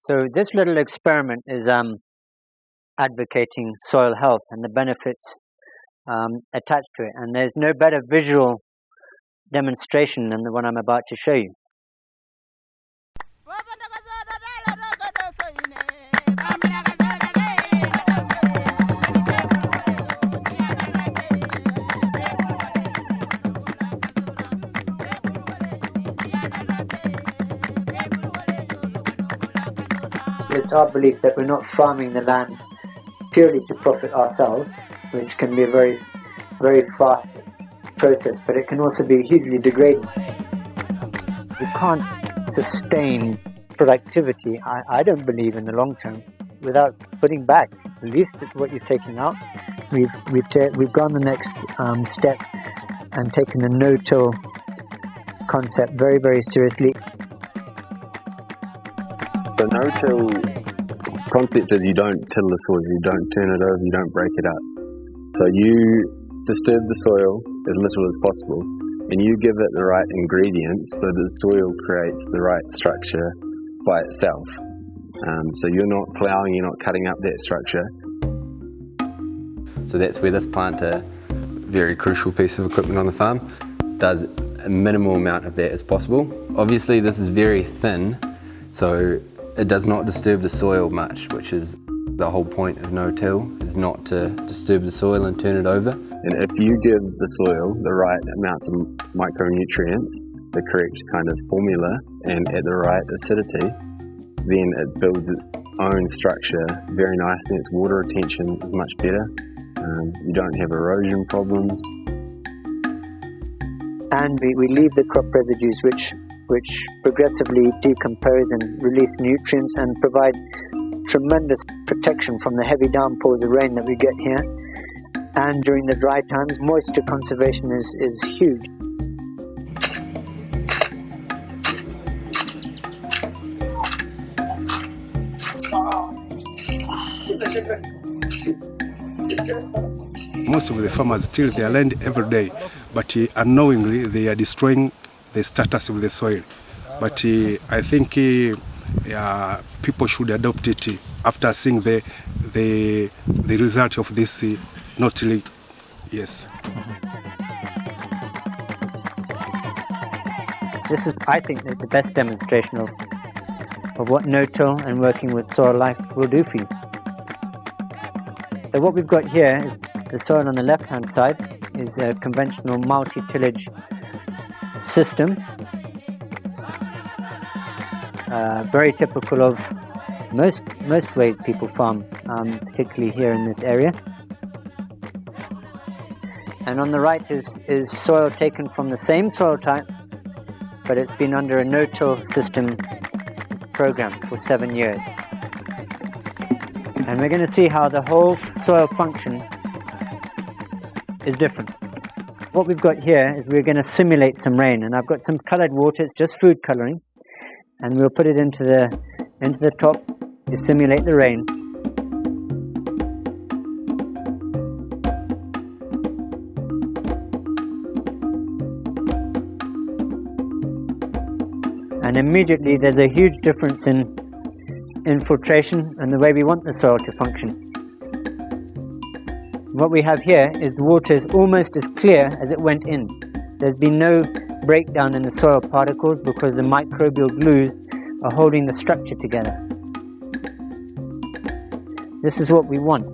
So this little experiment is advocating soil health and the benefits attached to it. And there's no better visual demonstration than the one I'm about to show you. It's our belief that we're not farming the land purely to profit ourselves, which can be a very, very fast process, but it can also be hugely degrading. You can't sustain productivity, I don't believe, in the long term without putting back at least what you're taking out. We've gone the next step and taken the no-till concept very, very seriously. The no-till concept is you don't till the soil, you don't turn it over, you don't break it up. So you disturb the soil as little as possible, and you give it the right ingredients so that the soil creates the right structure by itself. So you're not ploughing, you're not cutting up that structure. So that's where this planter, very crucial piece of equipment on the farm, does a minimal amount of that as possible. Obviously this is very thin, so it does not disturb the soil much, which is the whole point of no-till, is not to disturb the soil and turn it over. And if you give the soil the right amounts of micronutrients, the correct kind of formula, and at the right acidity, then it builds its own structure very nicely. Its water retention is much better. You don't have erosion problems. And we leave the crop residues which progressively decompose and release nutrients and provide tremendous protection from the heavy downpours of rain that we get here. And during the dry times, moisture conservation is huge. Most of the farmers till their land every day, but unknowingly they are destroying the status of the soil. But I think people should adopt it after seeing the result of this no-till. Yes. This is, I think, the best demonstration of what no-till and working with soil life will do for you. So what we've got here is the soil on the left-hand side is a conventional multi-tillage system, very typical of most ways people farm, particularly here in this area. And on the right is soil taken from the same soil type, but it's been under a no-till system program for 7 years. And we're going to see how the whole soil function is different. What we've got here is we're going to simulate some rain, and I've got some colored water. It's just food coloring, and we'll put it into the top to simulate the rain. And immediately there's a huge difference in infiltration and the way we want the soil to function. What we have here is the water is almost as clear as it went in. There's been no breakdown in the soil particles because the microbial glues are holding the structure together. This is what we want.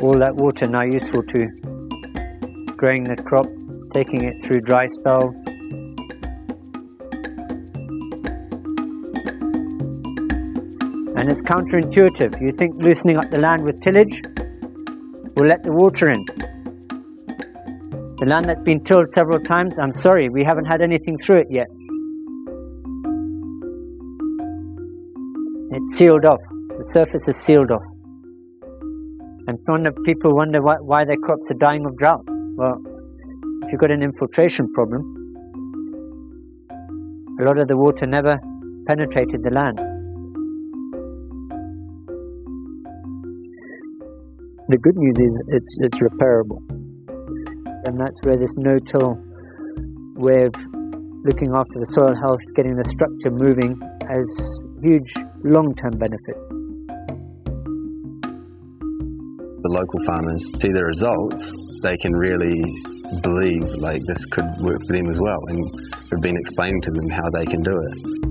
All that water now useful to growing the crop, taking it through dry spells. And it's counterintuitive. You think loosening up the land with tillage will let the water in. The land that's been tilled several times, I'm sorry, we haven't had anything through it yet. It's sealed off. The surface is sealed off. And people wonder why their crops are dying of drought. Well, if you've got an infiltration problem, a lot of the water never penetrated the land. The good news is it's repairable, and that's where this no-till way of looking after the soil health, getting the structure moving as huge long-term benefits. The local farmers see the results, they can really believe like this could work for them as well, and we've been explaining to them how they can do it.